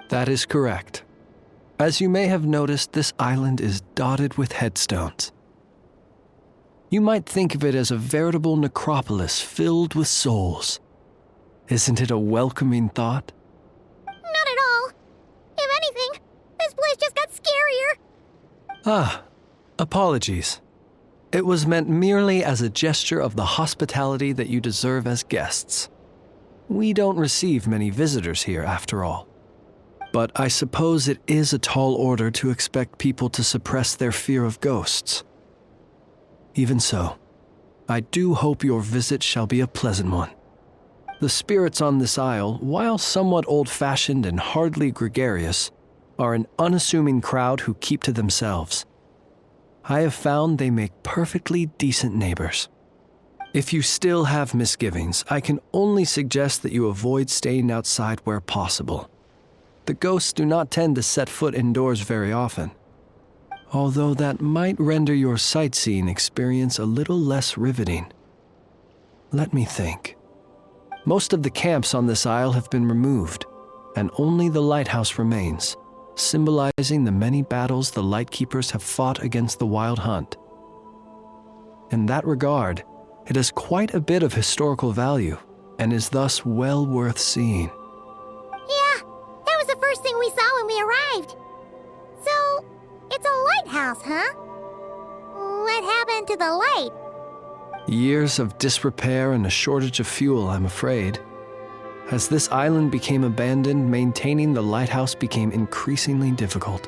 That is correct. As you may have noticed, this island is dotted with headstones. You might think of it as a veritable necropolis filled with souls. Isn't it a welcoming thought? Not at all. If anything, this place just got scarier. Ah, apologies. It was meant merely as a gesture of the hospitality that you deserve as guests. We don't receive many visitors here, after all. But I suppose it is a tall order to expect people to suppress their fear of ghosts. Even so, I do hope your visit shall be a pleasant one. The spirits on this isle, while somewhat old-fashioned and hardly gregarious, are an unassuming crowd who keep to themselves. I have found they make perfectly decent neighbors. If you still have misgivings, I can only suggest that you avoid staying outside where possible. The ghosts do not tend to set foot indoors very often, although that might render your sightseeing experience a little less riveting. Let me think. Most of the camps on this isle have been removed, and only the lighthouse remains, symbolizing the many battles the Lightkeepers have fought against the Wild Hunt. In that regard, it has quite a bit of historical value, and is thus well worth seeing. Yeah, that was the first thing we saw when we arrived. So, it's a lighthouse, huh? What happened to the light? Years of disrepair and a shortage of fuel, I'm afraid. As this island became abandoned, maintaining the lighthouse became increasingly difficult.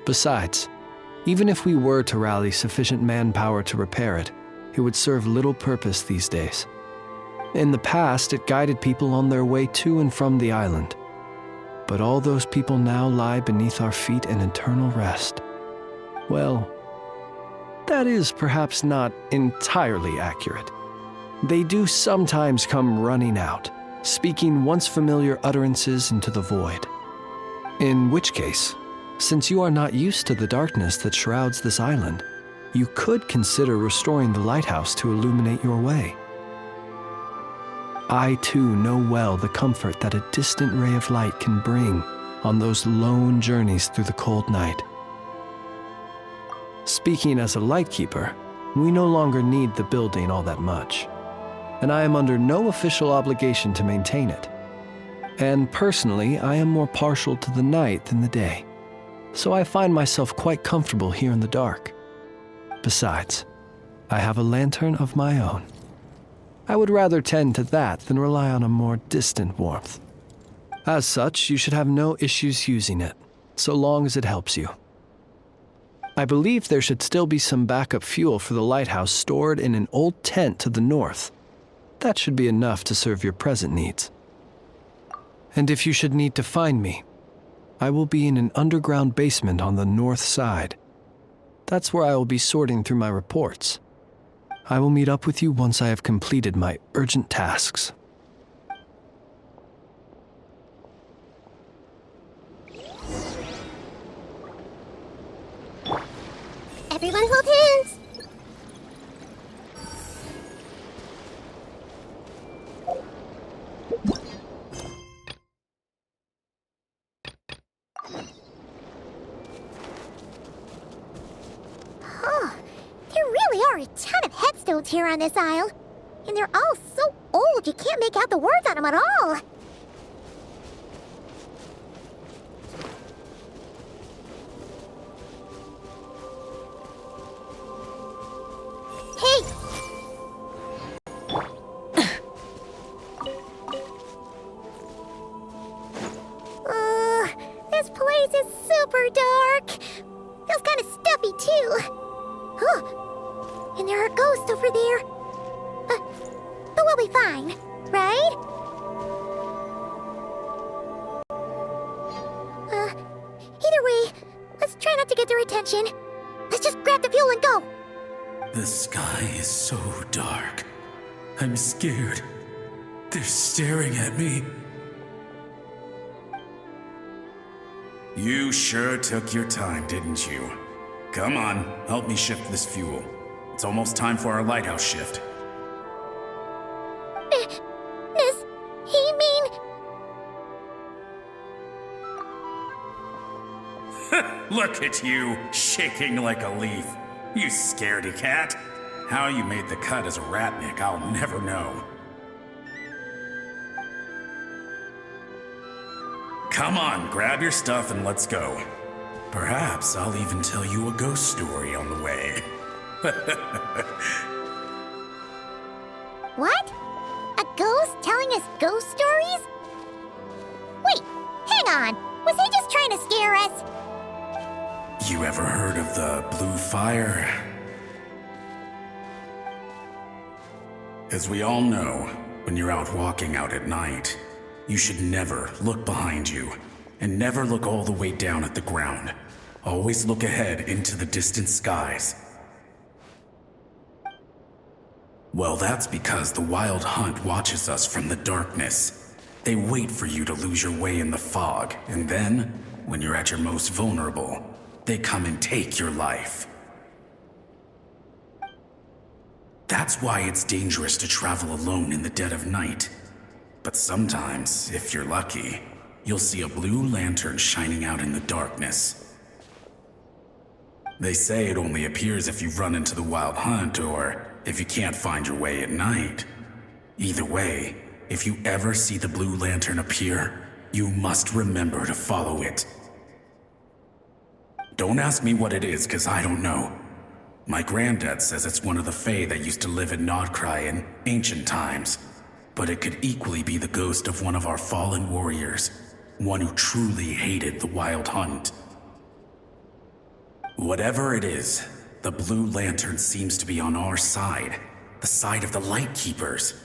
Besides, even if we were to rally sufficient manpower to repair it, it would serve little purpose these days. In the past, it guided people on their way to and from the island. But all those people now lie beneath our feet in eternal rest. Well, that is perhaps not entirely accurate. They do sometimes come running out, speaking once familiar utterances into the void. In which case, since you are not used to the darkness that shrouds this island, you could consider restoring the lighthouse to illuminate your way. I too know well the comfort that a distant ray of light can bring on those lone journeys through the cold night. Speaking as a lightkeeper, we no longer need the building all that much, and I am under no official obligation to maintain it. And personally, I am more partial to the night than the day, so I find myself quite comfortable here in the dark. Besides, I have a lantern of my own. I would rather tend to that than rely on a more distant warmth. As such, you should have no issues using it, so long as it helps you. I believe there should still be some backup fuel for the lighthouse stored in an old tent to the north. That should be enough to serve your present needs. And if you should need to find me, I will be in an underground basement on the north side. That's where I will be sorting through my reports. I will meet up with you once I have completed my urgent tasks. Everyone hold hands! Oh, there really are a ton of headstones here on this isle. And they're all so old you can't make out the words on them at all. Hey! This place is super dark. Feels kind of stuffy too. Oh, and there are ghosts over there. But we'll be fine, right? Either way, let's try not to get their attention. Let's just grab the fuel and go. The sky is so dark. I'm scared. They're staring at me. You sure took your time, didn't you? Come on, help me shift this fuel. It's almost time for our lighthouse shift. Does he mean... Look at you, shaking like a leaf. You scaredy cat. How you made the cut as a ratnik, I'll never know. Come on, grab your stuff and let's go. Perhaps I'll even tell you a ghost story on the way. What? A ghost telling us ghost stories? Wait, hang on. Was he just trying to scare us? You ever heard of the blue fire? As we all know, when you're out walking out at night, you should never look behind you, and never look all the way down at the ground. Always look ahead into the distant skies. Well, that's because the Wild Hunt watches us from the darkness. They wait for you to lose your way in the fog, and then, when you're at your most vulnerable, they come and take your life. That's why it's dangerous to travel alone in the dead of night. But sometimes, if you're lucky, you'll see a blue lantern shining out in the darkness. They say it only appears if you've run into the Wild Hunt or if you can't find your way at night. Either way, if you ever see the blue lantern appear, you must remember to follow it. Don't ask me what it is, 'cause I don't know. My granddad says it's one of the Fae that used to live in Nodcry in ancient times, but it could equally be the ghost of one of our fallen warriors, one who truly hated the Wild Hunt. Whatever it is, the blue lantern seems to be on our side, the side of the Light Keepers.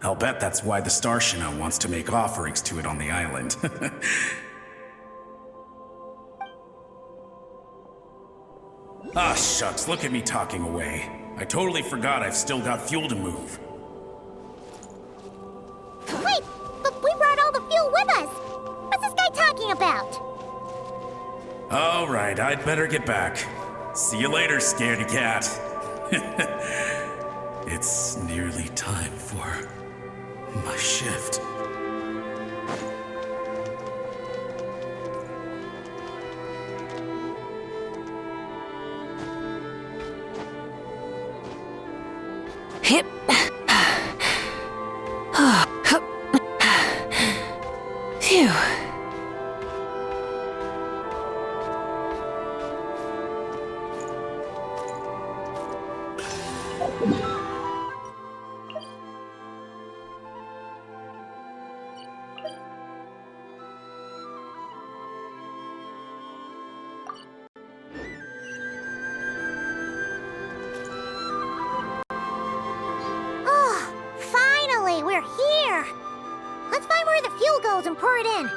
I'll bet that's why the Starshina wants to make offerings to it on the island. Ah, shucks, look at me talking away. I totally forgot I've still got fuel to move. Wait, but we brought all the fuel with us. What's this guy talking about? All right, I'd better get back. See you later, scaredy cat. It's nearly time for my shift. Hip. Phew. Oh, finally, we're here. Let's find where the fuel goes and pour it in.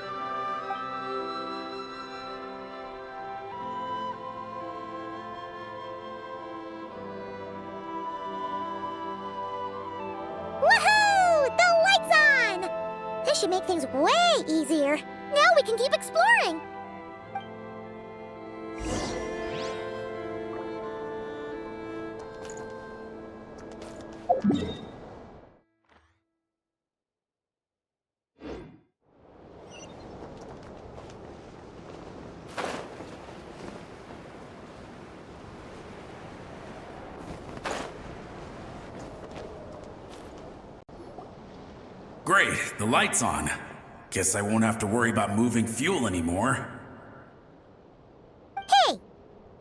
Woohoo! The light's on! This should make things way easier. Now we can keep exploring. Great, the light's on. Guess I won't have to worry about moving fuel anymore. Hey!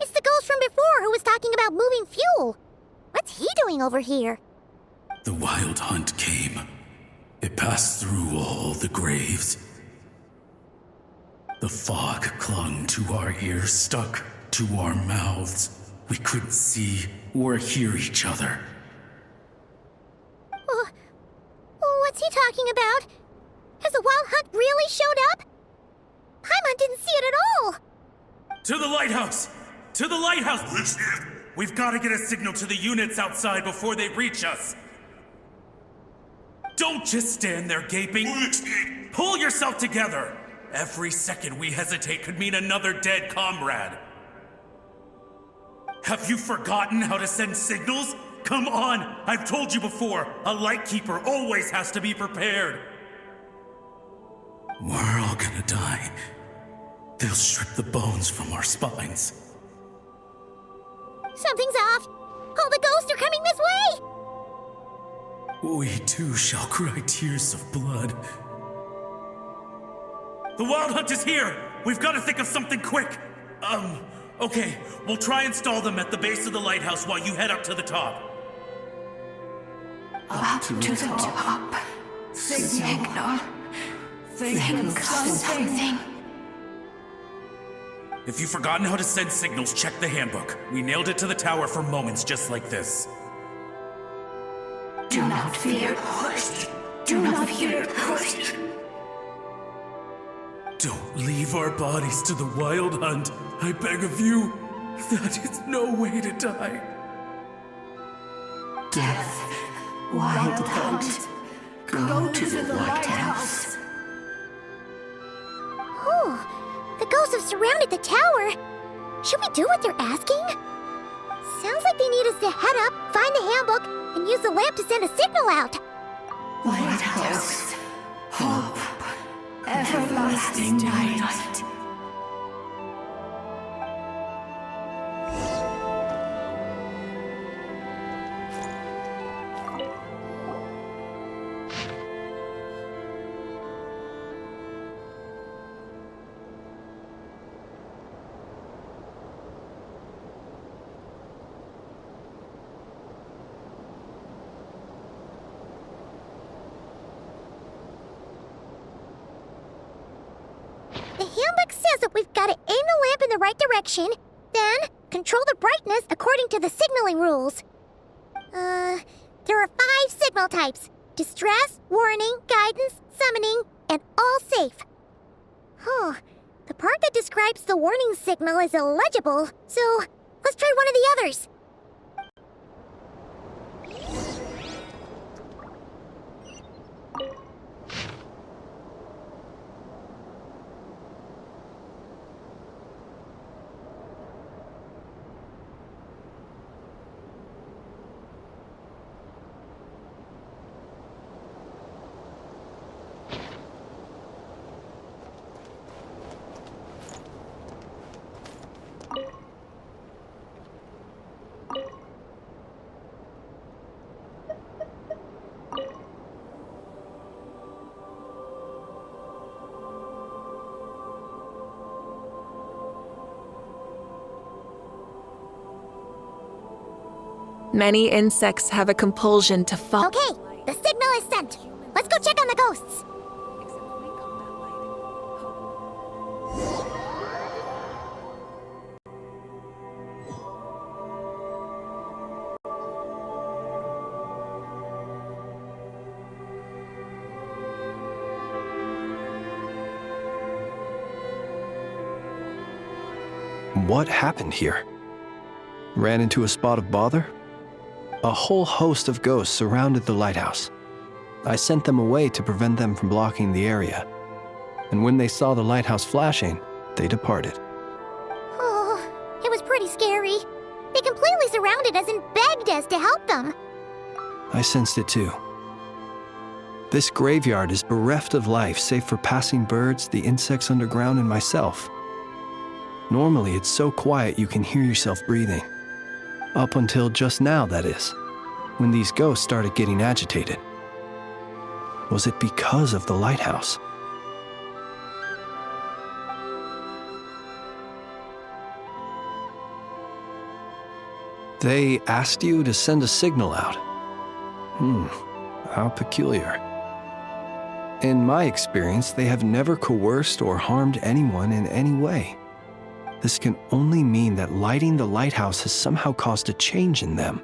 It's the ghost from before who was talking about moving fuel. What's he doing over here? The Wild Hunt came. It passed through all the graves. The fog clung to our ears, stuck to our mouths. We couldn't see or hear each other. What's he talking about? Has the Wild Hunt really showed up? Paimon didn't see it at all. To the lighthouse! To the lighthouse! We've got to get a signal to the units outside before they reach us. Don't just stand there gaping. Pull yourself together. Every second we hesitate could mean another dead comrade. Have you forgotten how to send signals? Come on! I've told you before, a Lightkeeper always has to be prepared. We're all gonna die. They'll strip the bones from our spines. Something's off. All the ghosts are coming this way. We too shall cry tears of blood. The Wild Hunt is here! We've got to think of something quick! Okay, we'll try and stall them at the base of the lighthouse while you head up to the top. Up to the top. Signal. Think of something. If you've forgotten how to send signals, check the handbook. We nailed it to the tower for moments just like this. Do not fear. Do not fear. Don't leave our bodies to the Wild Hunt. I beg of you. That is no way to die. Death. Wild Hunt. Go to the lighthouse. Oh, the ghosts have surrounded the tower. Should we do what they're asking? Sounds like they need us to head up, find the handbook, and use the lamp to send a signal out. Lighthouse. Hope. Everlasting night. The handbook says that we've got to aim the lamp in the right direction, then control the brightness according to the signaling rules. There are 5 signal types: distress, warning, guidance, summoning, and all safe. Huh. The part that describes the warning signal is illegible, so let's try one of the others. Many insects have a compulsion to follow. Okay, the signal is sent. Let's go check on the ghosts. What happened here? Ran into a spot of bother? A whole host of ghosts surrounded the lighthouse. I sent them away to prevent them from blocking the area. And when they saw the lighthouse flashing, they departed. Oh, it was pretty scary. They completely surrounded us and begged us to help them. I sensed it too. This graveyard is bereft of life save for passing birds, the insects underground, and myself. Normally, it's so quiet you can hear yourself breathing. Up until just now, that is, when these ghosts started getting agitated. Was it because of the lighthouse? They asked you to send a signal out. How peculiar. In my experience, they have never coerced or harmed anyone in any way. This can only mean that lighting the lighthouse has somehow caused a change in them.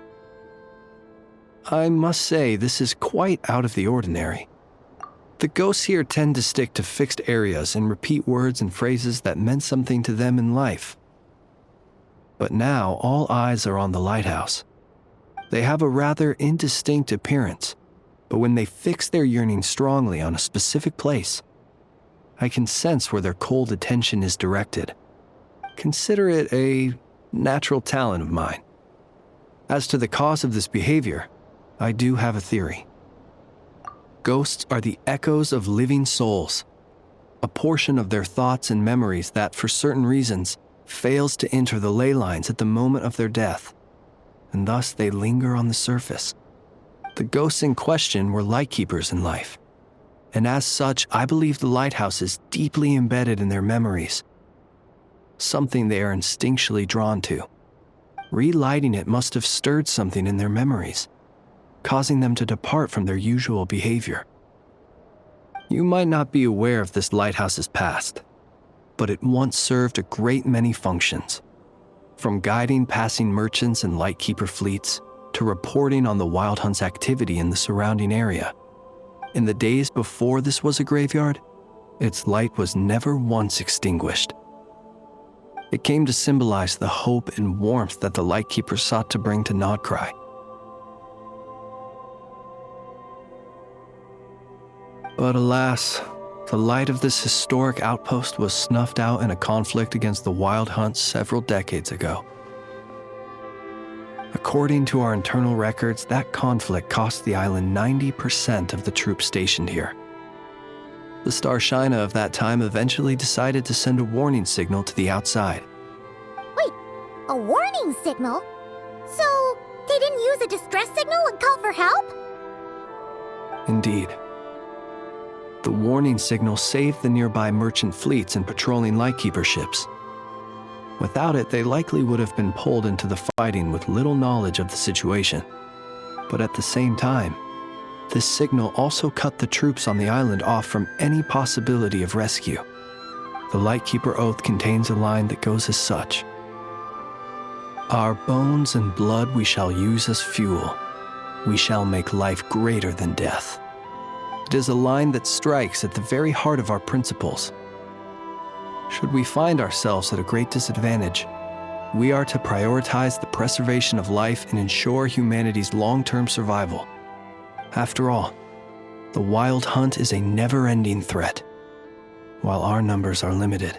I must say, this is quite out of the ordinary. The ghosts here tend to stick to fixed areas and repeat words and phrases that meant something to them in life. But now all eyes are on the lighthouse. They have a rather indistinct appearance, but when they fix their yearning strongly on a specific place, I can sense where their cold attention is directed. Consider it a natural talent of mine. As to the cause of this behavior, I do have a theory. Ghosts are the echoes of living souls. a portion of their thoughts and memories that, for certain reasons, fails to enter the ley lines at the moment of their death, and thus they linger on the surface. The ghosts in question were lightkeepers in life, and as such, I believe the lighthouse is deeply embedded in their memories, something they are instinctually drawn to. Relighting it must have stirred something in their memories, causing them to depart from their usual behavior. You might not be aware of this lighthouse's past, but it once served a great many functions, from guiding passing merchants and lightkeeper fleets to reporting on the Wild Hunt's activity in the surrounding area. In the days before this was a graveyard, its light was never once extinguished. It came to symbolize the hope and warmth that the lightkeeper sought to bring to Nodcry. But alas, the light of this historic outpost was snuffed out in a conflict against the Wild Hunt several decades ago. According to our internal records, that conflict cost the island 90% of the troops stationed here. The Starshina of that time eventually decided to send a warning signal to the outside. Wait, a warning signal? So, they didn't use a distress signal and call for help? Indeed. The warning signal saved the nearby merchant fleets and patrolling lightkeeper ships. Without it, they likely would have been pulled into the fighting with little knowledge of the situation. But at the same time, this signal also cut the troops on the island off from any possibility of rescue. The Lightkeeper Oath contains a line that goes as such: "Our bones and blood we shall use as fuel. We shall make life greater than death." It is a line that strikes at the very heart of our principles. Should we find ourselves at a great disadvantage, we are to prioritize the preservation of life and ensure humanity's long-term survival. After all, the Wild Hunt is a never-ending threat, while our numbers are limited.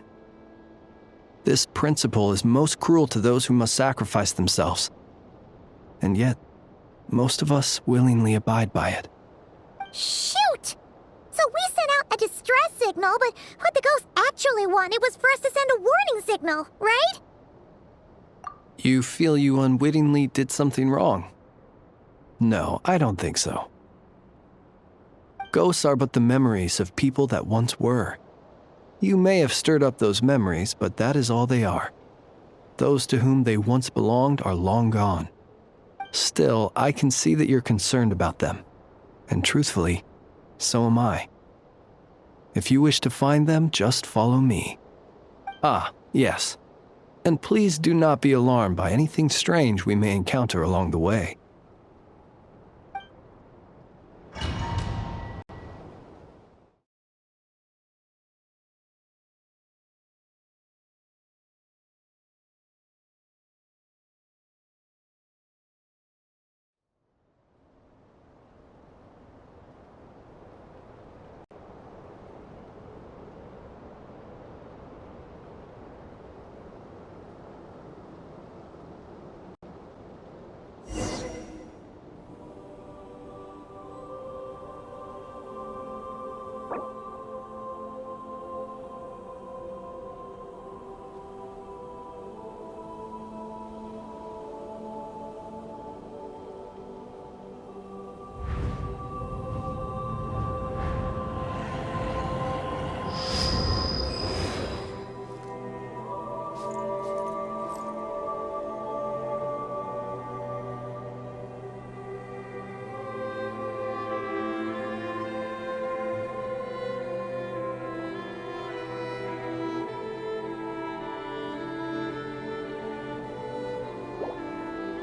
This principle is most cruel to those who must sacrifice themselves, and yet, most of us willingly abide by it. Shoot! So we sent out a distress signal, but what the ghost actually wanted was for us to send a warning signal, right? You feel you unwittingly did something wrong? No, I don't think so. Ghosts are but the memories of people that once were. You may have stirred up those memories, but that is all they are. Those to whom they once belonged are long gone. Still, I can see that you're concerned about them. And truthfully, so am I. If you wish to find them, just follow me. Ah, yes. And please do not be alarmed by anything strange we may encounter along the way.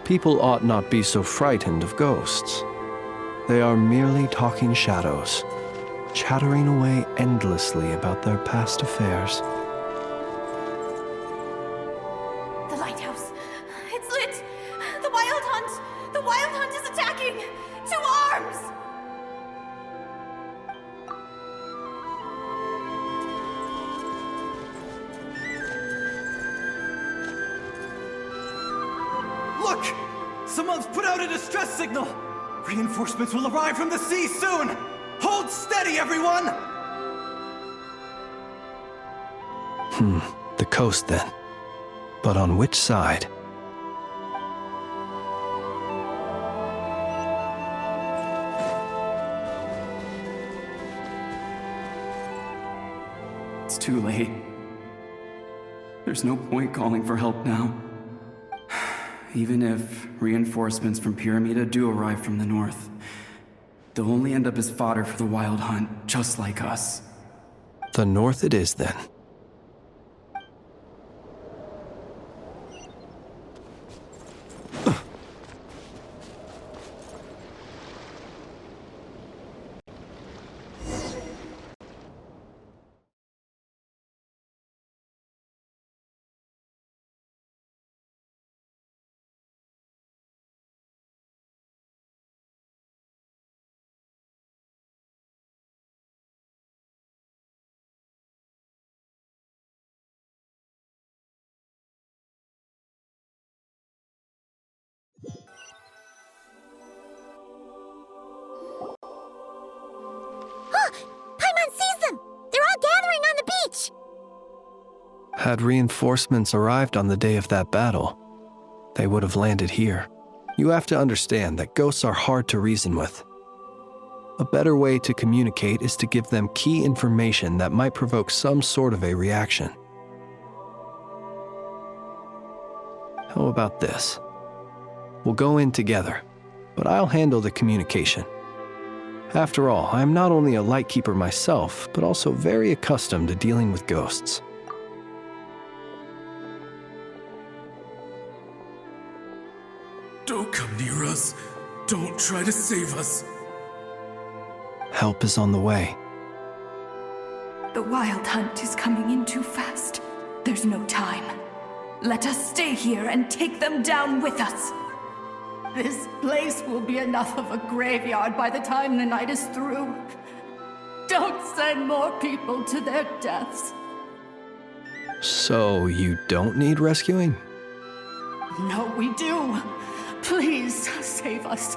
People ought not be so frightened of ghosts. They are merely talking shadows, chattering away endlessly about their past affairs. The lighthouse. It's lit. The Wild Hunt. The Wild Hunt is attacking. To arms! Look! Someone's put out a distress signal! Reinforcements will arrive from the sea soon! Hold steady, everyone! The coast then. But on which side? It's too late. There's no point calling for help now. Even if reinforcements from Pyramida do arrive from the north, they'll only end up as fodder for the Wild Hunt, just like us. The north it is then. Paimon sees them! They're all gathering on the beach! Had reinforcements arrived on the day of that battle, they would have landed here. You have to understand that ghosts are hard to reason with. A better way to communicate is to give them key information that might provoke some sort of a reaction. How about this? We'll go in together, but I'll handle the communication. After all, I am not only a lightkeeper myself, but also very accustomed to dealing with ghosts. Don't come near us. Don't try to save us. Help is on the way. The Wild Hunt is coming in too fast. There's no time. Let us stay here and take them down with us. This place will be enough of a graveyard by the time the night is through. Don't send more people to their deaths. So you don't need rescuing? No, we do. Please, save us.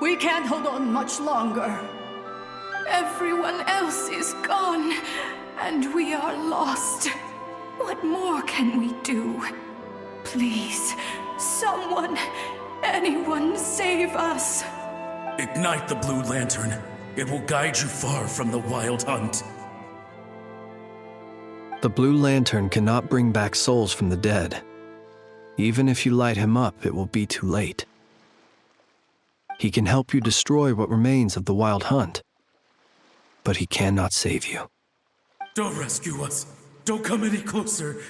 We can't hold on much longer. Everyone else is gone, and we are lost. What more can we do? Please, someone, anyone save us. Ignite the blue lantern. It will guide you far from the Wild Hunt. The blue lantern cannot bring back souls from the dead. Even if you light him up, it will be too late. He can help you destroy what remains of the Wild Hunt, but he cannot save you. Don't rescue us. Don't come any closer.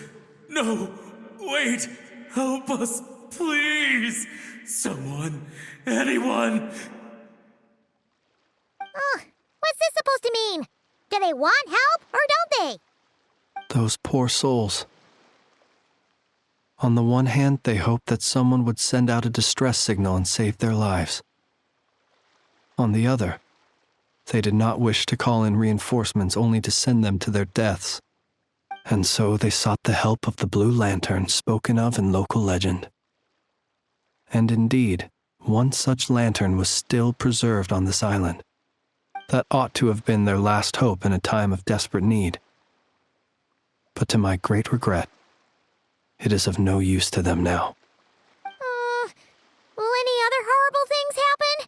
No, wait. Help us, please. Someone, anyone. What's this supposed to mean? Do they want help, or don't they? Those poor souls. On the one hand, they hoped that someone would send out a distress signal and save their lives. On the other, they did not wish to call in reinforcements only to send them to their deaths. And so they sought the help of the Blue Lantern spoken of in local legend. And indeed, one such lantern was still preserved on this island. That ought to have been their last hope in a time of desperate need. But to my great regret, it is of no use to them now. Will any other horrible things happen?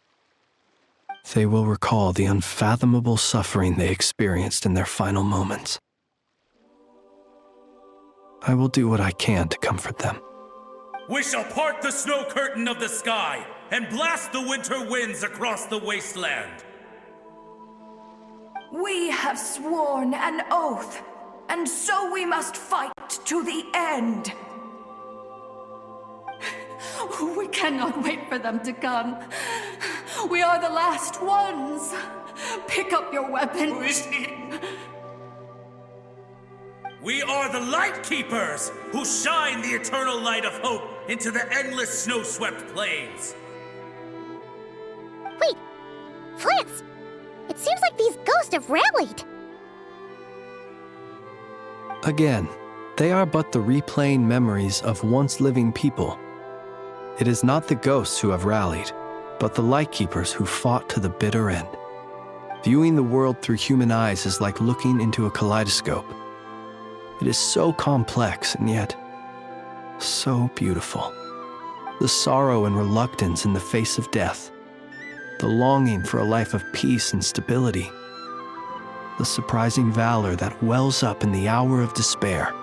They will recall the unfathomable suffering they experienced in their final moments. I will do what I can to comfort them. We shall part the snow curtain of the sky and blast the winter winds across the wasteland. We have sworn an oath, and so we must fight to the end. We cannot wait for them to come. We are the last ones. Pick up your weapons. We are the Light Keepers, who shine the eternal light of hope into the endless snow-swept plains. Wait, Flance! It seems like these ghosts have rallied. Again, they are but the replaying memories of once living people. It is not the ghosts who have rallied, but the Lightkeepers who fought to the bitter end. Viewing the world through human eyes is like looking into a kaleidoscope. It is so complex and yet so beautiful. The sorrow and reluctance in the face of death, the longing for a life of peace and stability, the surprising valor that wells up in the hour of despair.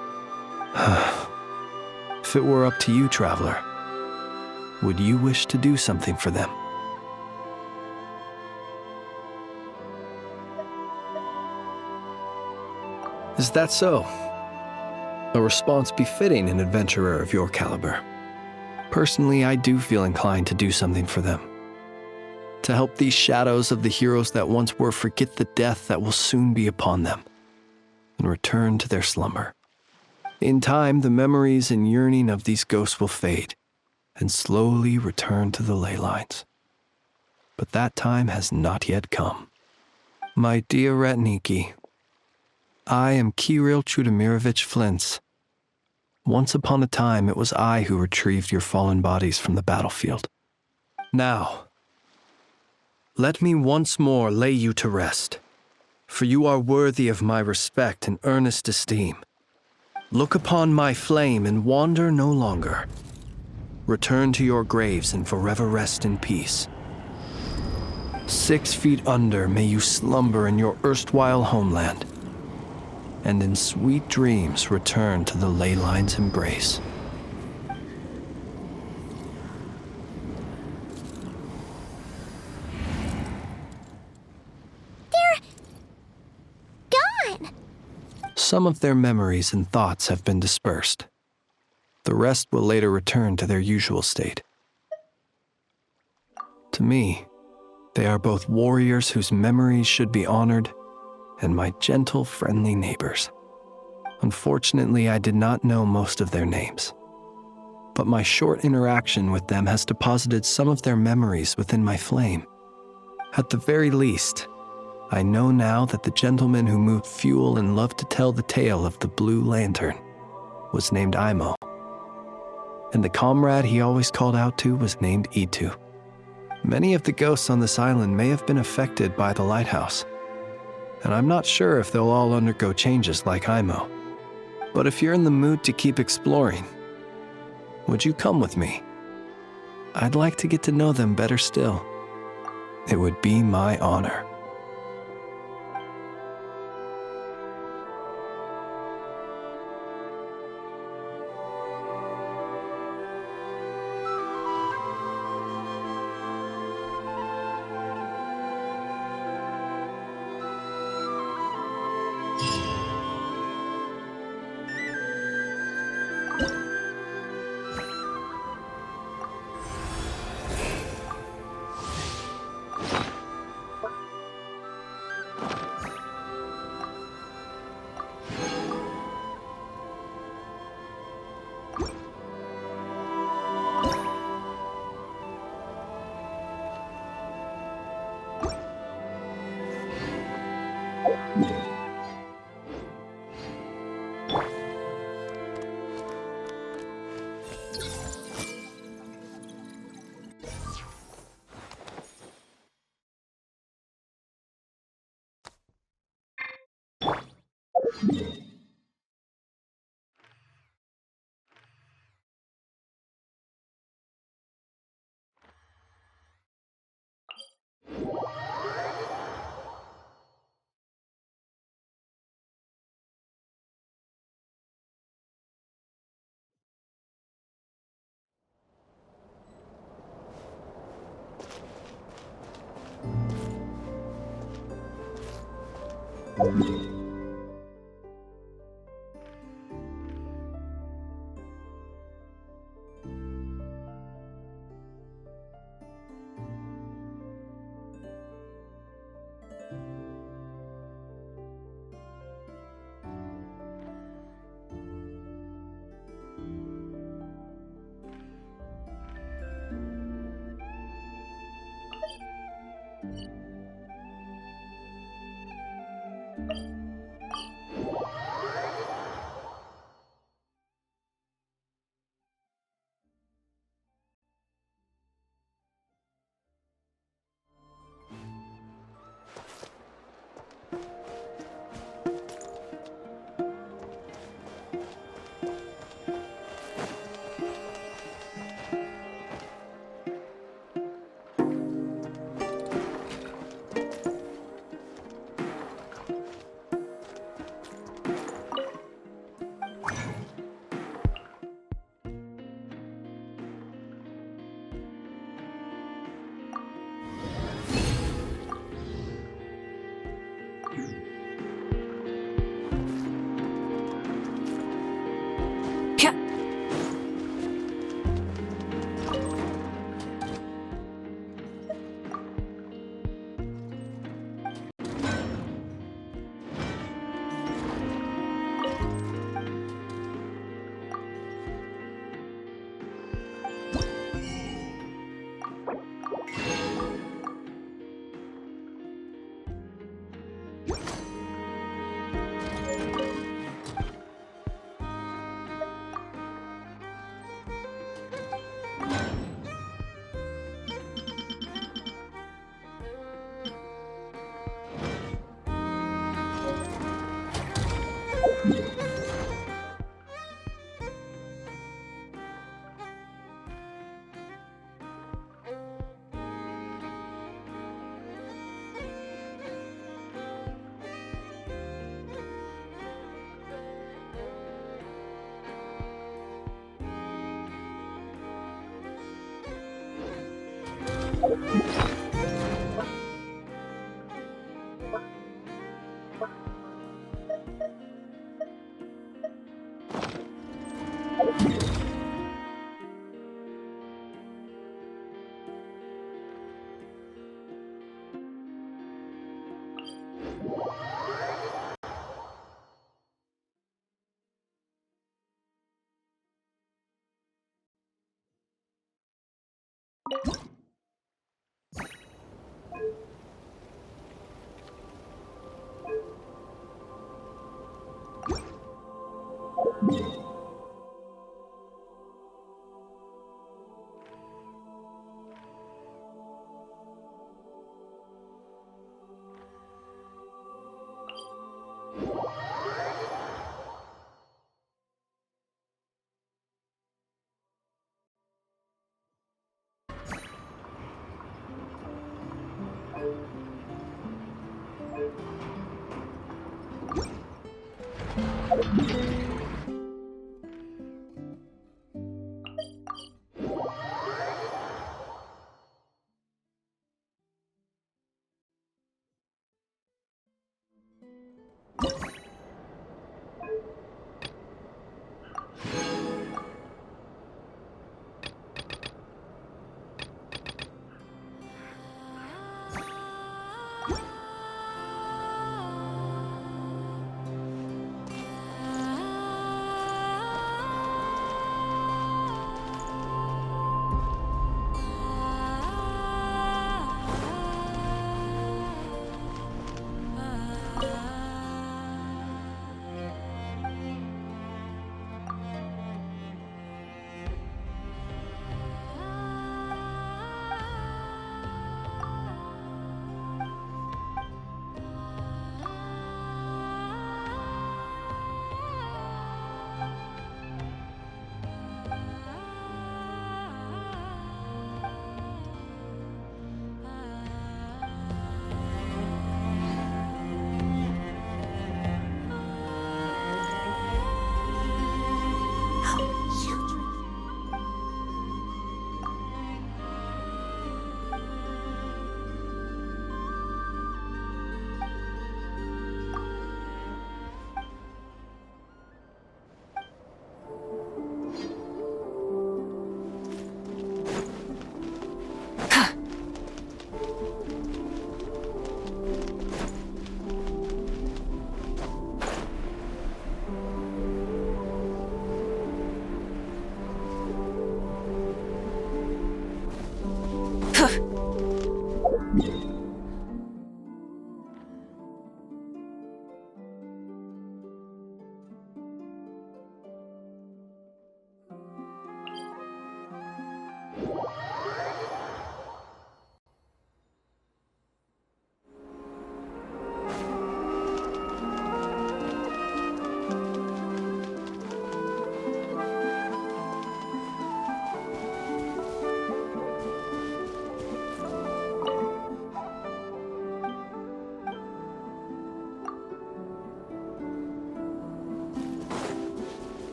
If it were up to you, traveler, would you wish to do something for them? Is that so? A response befitting an adventurer of your caliber. Personally, I do feel inclined to do something for them. To help these shadows of the heroes that once were forget the death that will soon be upon them, and return to their slumber. In time, the memories and yearning of these ghosts will fade, and slowly return to the ley lines. But that time has not yet come. My dear Ratniki, I am Kirill Chudamirovich Flintz. Once upon a time, it was I who retrieved your fallen bodies from the battlefield. Now, let me once more lay you to rest, for you are worthy of my respect and earnest esteem. Look upon my flame and wander no longer. Return to your graves and forever rest in peace. 6 feet under may you slumber in your erstwhile homeland, and in sweet dreams return to the ley line's embrace. They're gone! Some of their memories and thoughts have been dispersed. The rest will later return to their usual state. To me, they are both warriors whose memories should be honored and my gentle, friendly neighbors. Unfortunately, I did not know most of their names, but my short interaction with them has deposited some of their memories within my flame. At the very least, I know now that the gentleman who moved fuel and loved to tell the tale of the Blue Lantern was named Imo, and the comrade he always called out to was named Itu. Many of the ghosts on this island may have been affected by the lighthouse, and I'm not sure if they'll all undergo changes like Imo. But if you're in the mood to keep exploring, would you come with me? I'd like to get to know them better still. It would be my honor.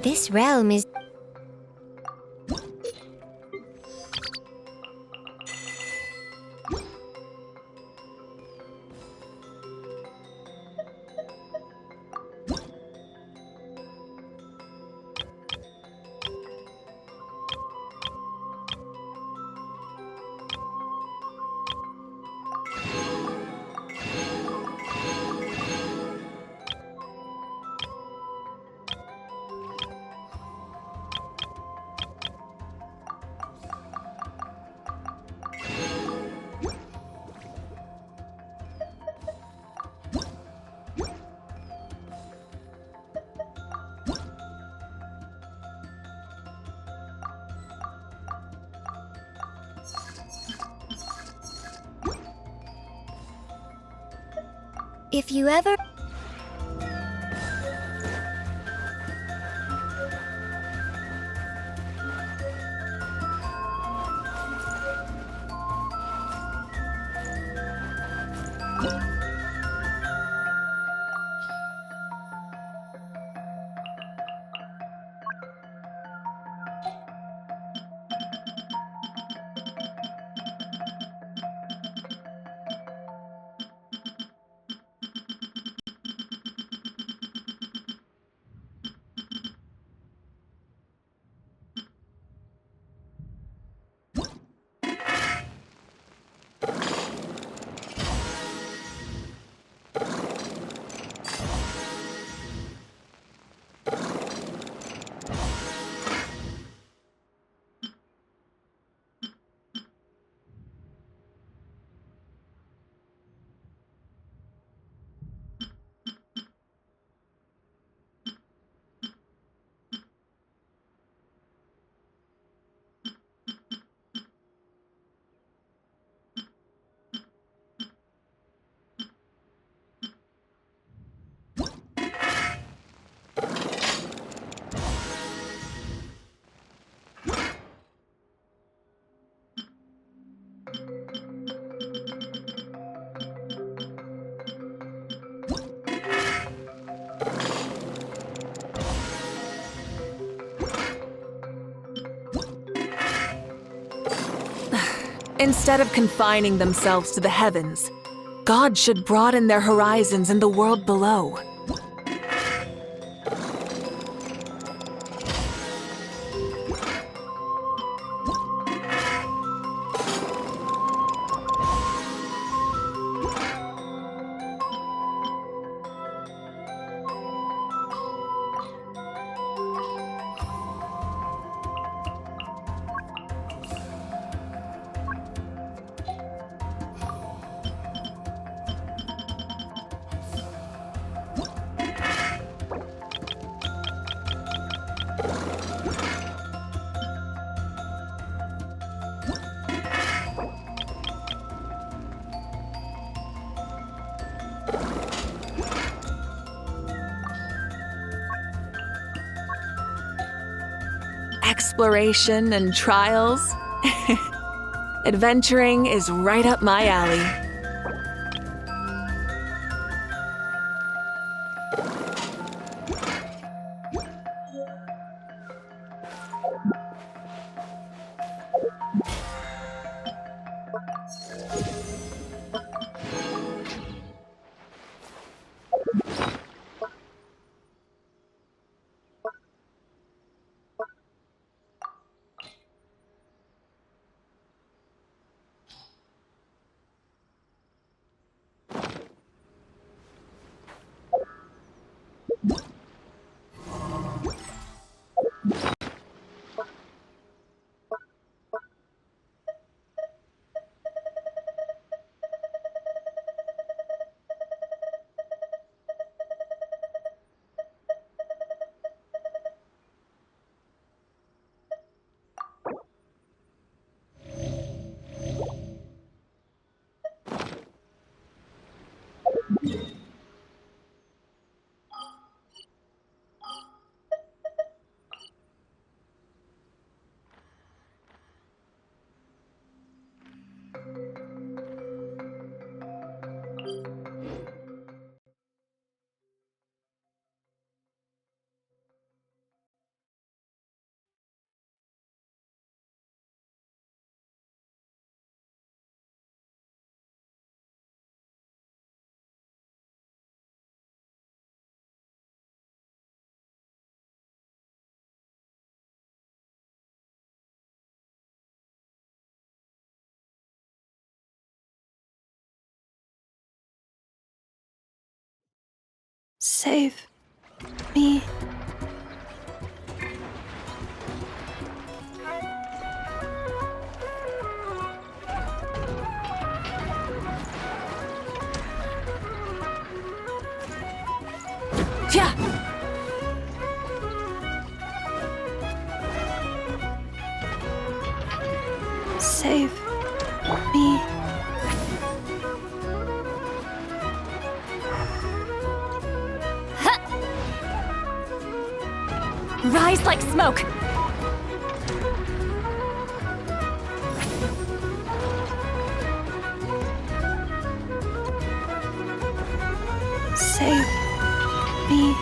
This realm is... If you ever... Instead of confining themselves to the heavens, God should broaden their horizons in the world below. Exploration and trials. Adventuring is right up my alley. Save me. Yeah. Save me. rise like smoke! Save me.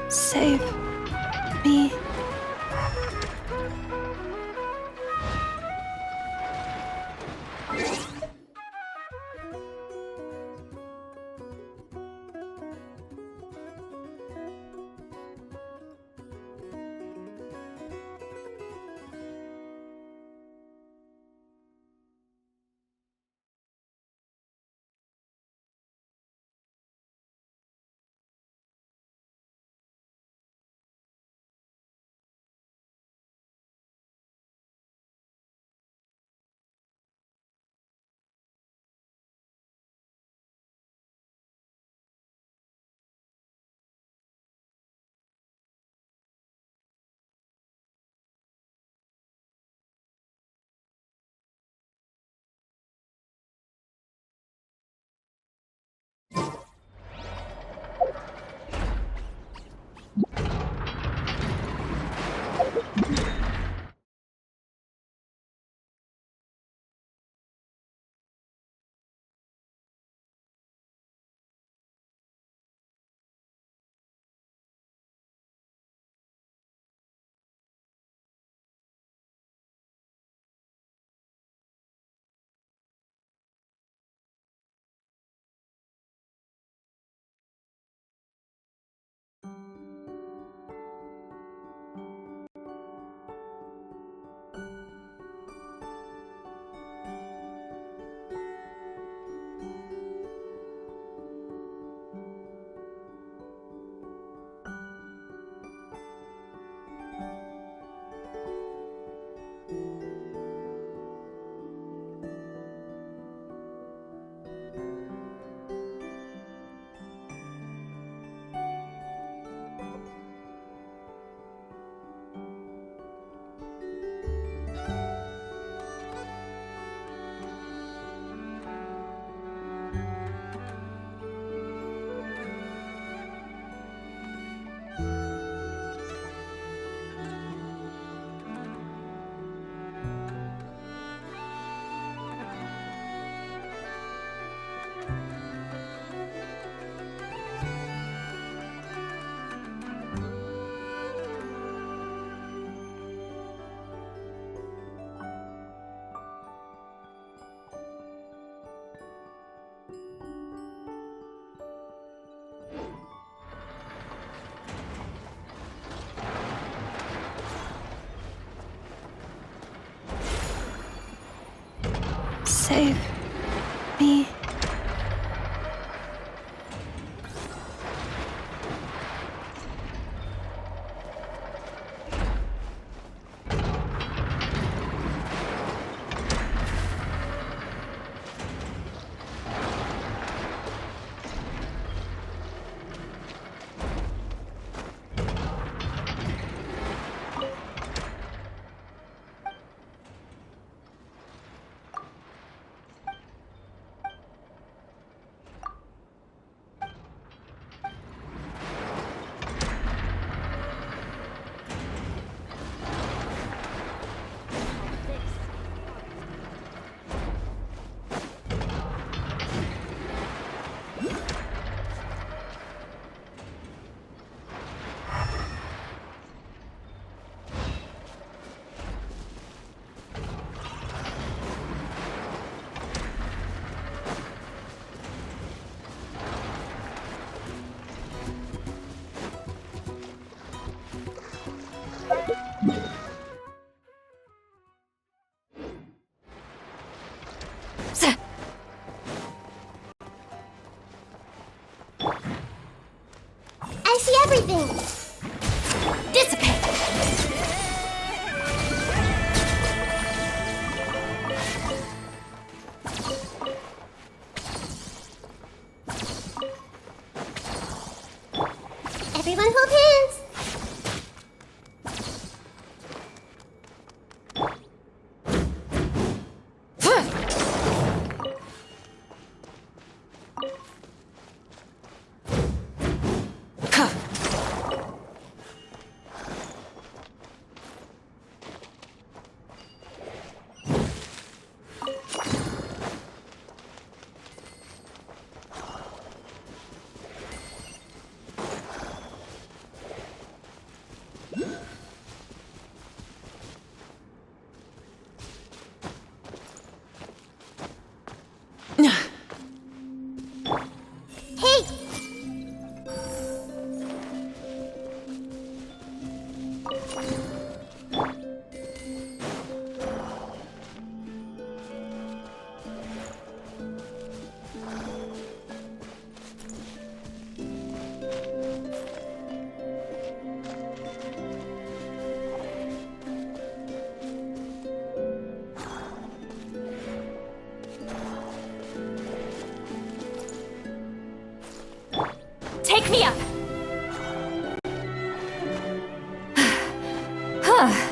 Save me. Save me. Wake me up! Huh.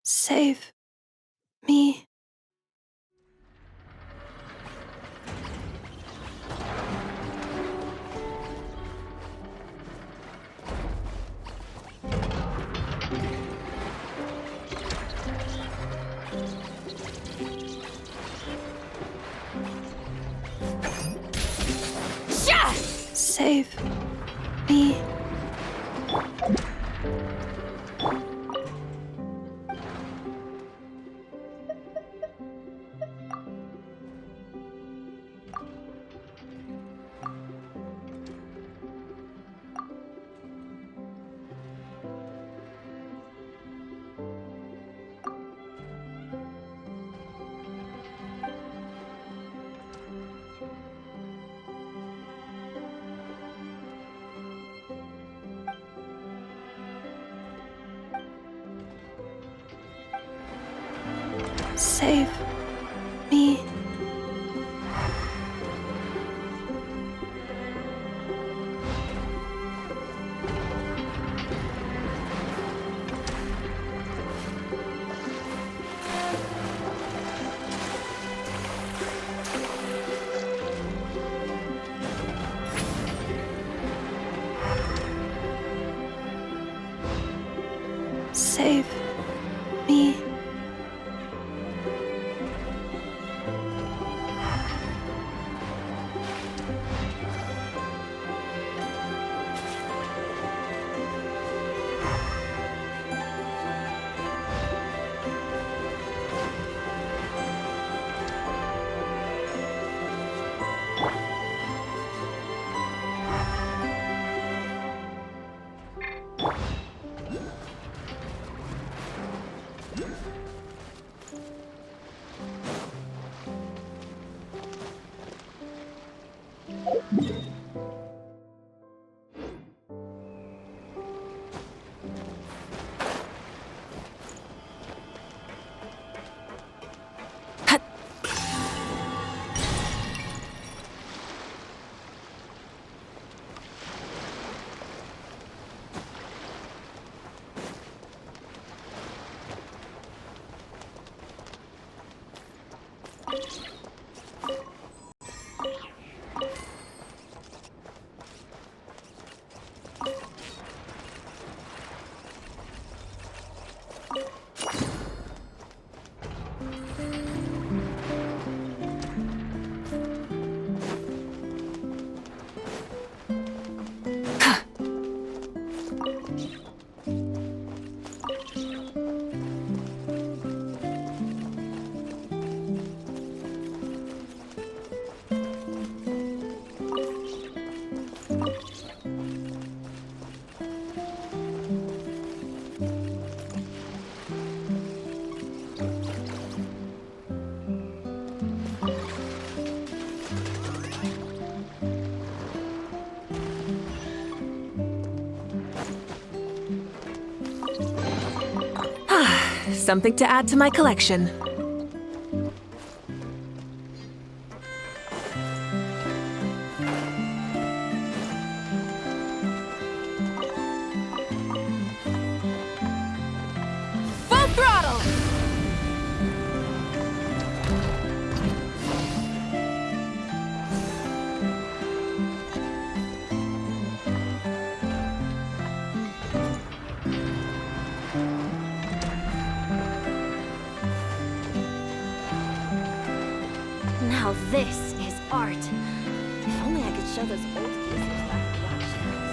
Save me. Save me. Save me. Save me. something to add to my collection. Full throttle! Now this is art. If only I could show those old pieces back at the auctions.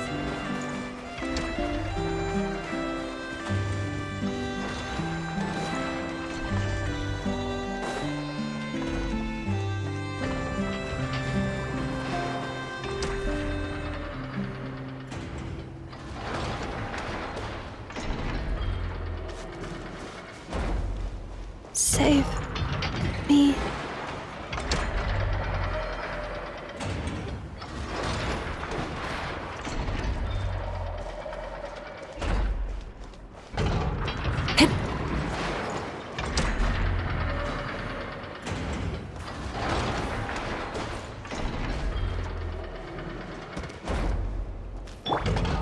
Save me.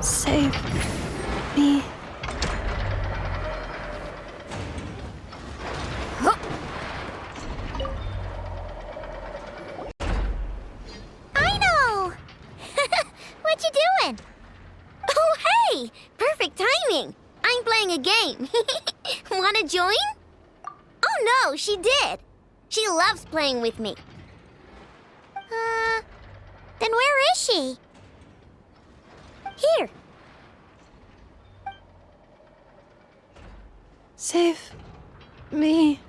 Save me. I know! What you doing? Oh, hey! Perfect timing! I'm playing a game. Wanna join? Oh no, she did! She loves playing with me. Then where is she? Here. Save me.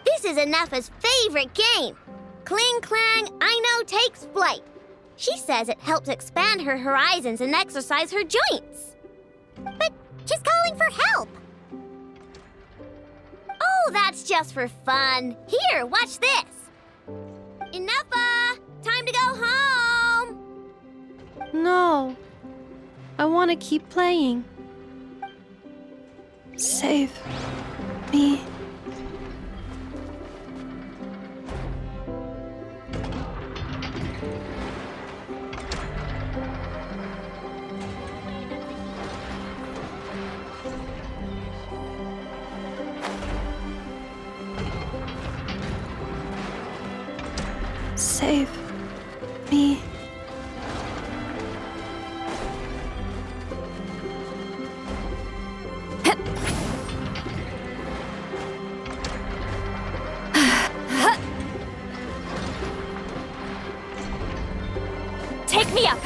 This is Anafa's favorite game. Cling Clang, I know, takes flight. She says it helps expand her horizons and exercise her joints. But she's calling for help. Oh, that's just for fun. Here, watch this. Anafa, time to go home. No. I want to keep playing. Save me. Save me. Take me up.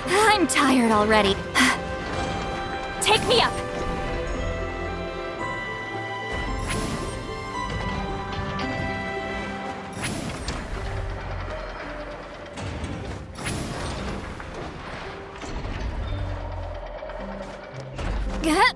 I'm tired already. Take me up. Gah!